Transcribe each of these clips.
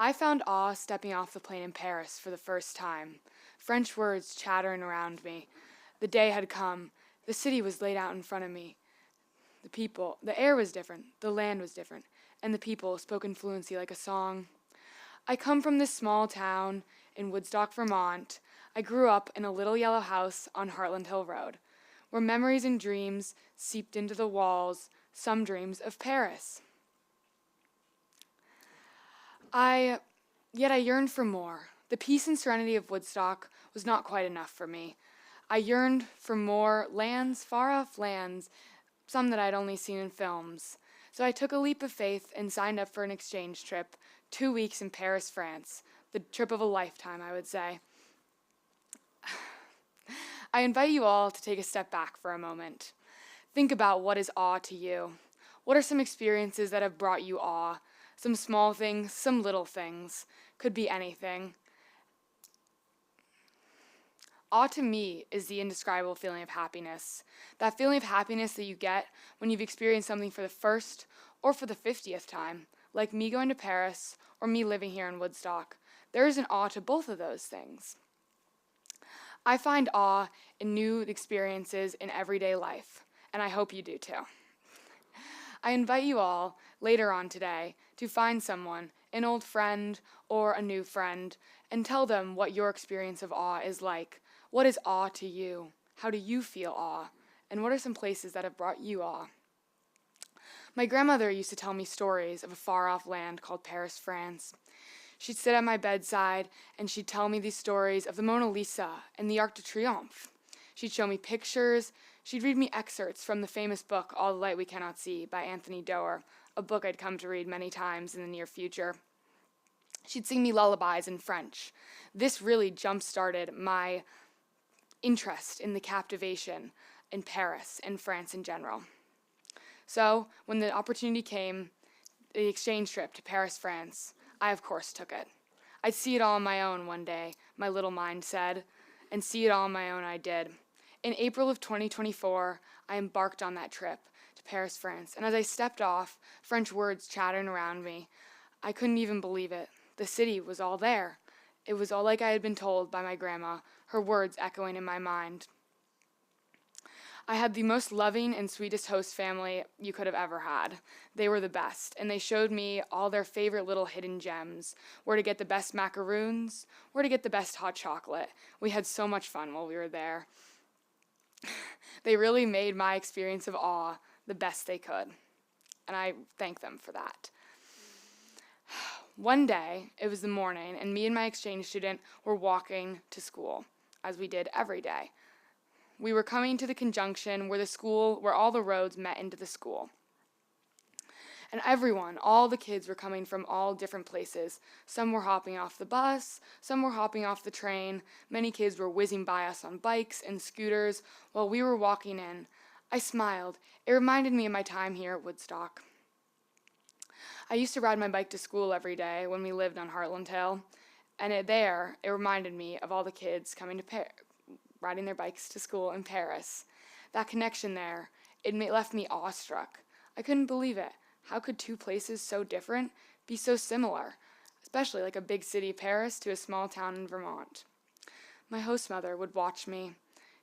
I found awe stepping off the plane in Paris for the first time. French words chattering around me. The day had come. The city was laid out in front of me. The air was different, the land was different, and the people spoke in fluency like a song. I come from this small town in Woodstock, Vermont. I grew up in a little yellow house on Heartland Hill Road, where memories and dreams seeped into the walls, some dreams of Paris. Yet I yearned for more. The peace and serenity of Woodstock was not quite enough for me. I yearned for more lands, far off lands, some that I'd only seen in films. So I took a leap of faith and signed up for an exchange trip, 2 weeks in Paris, France, the trip of a lifetime, I would say. I invite you all to take a step back for a moment. Think about what is awe to you. What are some experiences that have brought you awe? Some small things, some little things. Could be anything. Awe to me is the indescribable feeling of happiness. That feeling of happiness that you get when you've experienced something for the first or for the 50th time, like me going to Paris or me living here in Woodstock. There is an awe to both of those things. I find awe in new experiences in everyday life, and I hope you do too. I invite you all later on today to find someone, an old friend or a new friend, and tell them what your experience of awe is like. What is awe to you? How do you feel awe? And what are some places that have brought you awe? My grandmother used to tell me stories of a far-off land called Paris, France. She'd sit at my bedside and she'd tell me these stories of the Mona Lisa and the Arc de Triomphe. She'd show me pictures. She'd read me excerpts from the famous book, All the Light We Cannot See, by Anthony Doerr, a book I'd come to read many times in the near future. She'd sing me lullabies in French. This really jump-started my interest in the captivation in Paris and France in general. So, when the opportunity came, the exchange trip to Paris, France, I of course took it. I'd see it all on my own one day, my little mind said, and see it all on my own I did. In April of 2024, I embarked on that trip to Paris, France, and as I stepped off, French words chattering around me, I couldn't even believe it. The city was all there. It was all like I had been told by my grandma, her words echoing in my mind. I had the most loving and sweetest host family you could have ever had. They were the best, and they showed me all their favorite little hidden gems, where to get the best macaroons, where to get the best hot chocolate. We had so much fun while we were there. They really made my experience of awe the best they could, and I thank them for that. One day, it was the morning, and me and my exchange student were walking to school, as we did every day. We were coming to the conjunction where all the roads met into the school. And everyone, all the kids were coming from all different places. Some were hopping off the bus, some were hopping off the train. Many kids were whizzing by us on bikes and scooters while we were walking in. I smiled. It reminded me of my time here at Woodstock. I used to ride my bike to school every day when we lived on Heartland Hill, and it reminded me of all the kids coming to riding their bikes to school in Paris. That connection there, left me awestruck. I couldn't believe it. How could two places so different be so similar, especially like a big city, Paris, to a small town in Vermont? My host mother would watch me.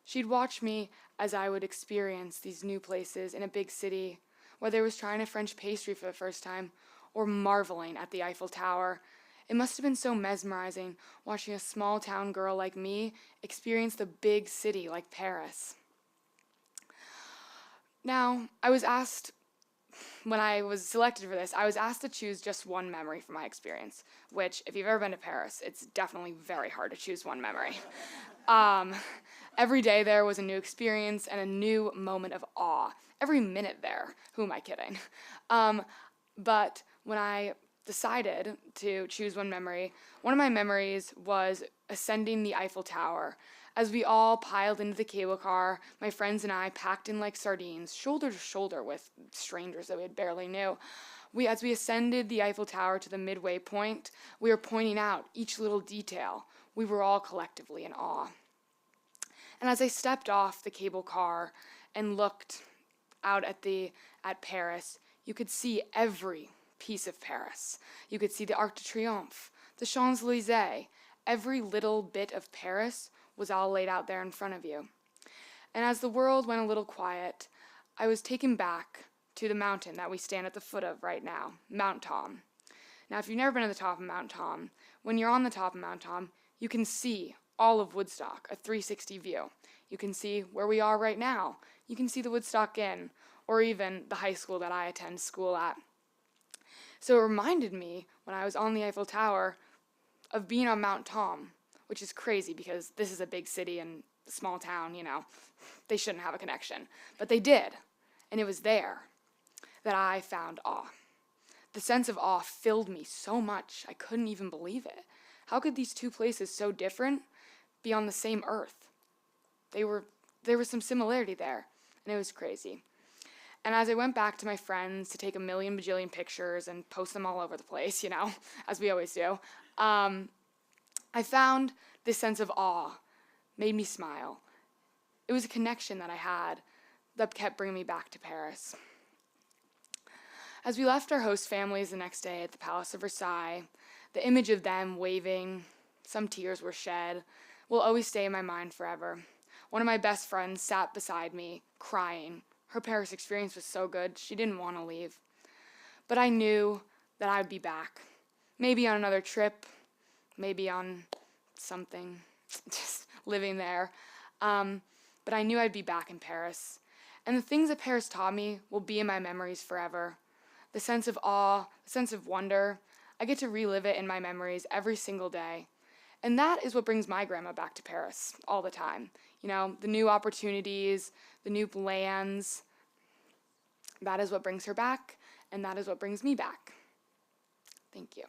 She'd watch me as I would experience these new places in a big city, whether it was trying a French pastry for the first time or marveling at the Eiffel Tower. It must have been so mesmerizing watching a small town girl like me experience the big city like Paris. Now, when I was selected for this, I was asked to choose just one memory from my experience, which, if you've ever been to Paris, it's definitely very hard to choose one memory. Every day there was a new experience and a new moment of awe. Every minute there, who am I kidding? But when I decided to choose one memory, one of my memories was ascending the Eiffel Tower. As we all piled into the cable car, my friends and I packed in like sardines, shoulder to shoulder with strangers that we had barely knew. As we ascended the Eiffel Tower to the midway point, we were pointing out each little detail. We were all collectively in awe. And as I stepped off the cable car and looked out at Paris, you could see every piece of Paris. You could see the Arc de Triomphe, the Champs-Élysées. Every little bit of Paris was all laid out there in front of you. And as the world went a little quiet, I was taken back to the mountain that we stand at the foot of right now, Mount Tom. Now, if you've never been to the top of Mount Tom, when you're on the top of Mount Tom, you can see all of Woodstock, a 360 view. You can see where we are right now. You can see the Woodstock Inn, or even the high school that I attend school at. So it reminded me, when I was on the Eiffel Tower, of being on Mount Tom, which is crazy because this is a big city and a small town, they shouldn't have a connection. But they did, and it was there that I found awe. The sense of awe filled me so much, I couldn't even believe it. How could these two places so different be on the same earth? There was some similarity there, and it was crazy. And as I went back to my friends to take a million bajillion pictures and post them all over the place, as we always do, I found this sense of awe made me smile. It was a connection that I had that kept bringing me back to Paris. As we left our host families the next day at the Palace of Versailles, the image of them waving, some tears were shed, will always stay in my mind forever. One of my best friends sat beside me, crying. Her Paris experience was so good, she didn't want to leave. But I knew that I would be back. Maybe on another trip, maybe on something, just living there. But I knew I'd be back in Paris. And the things that Paris taught me will be in my memories forever. The sense of awe, the sense of wonder, I get to relive it in my memories every single day. And that is what brings my grandma back to Paris all the time. The new opportunities, the new lands, that is what brings her back, and that is what brings me back. Thank you.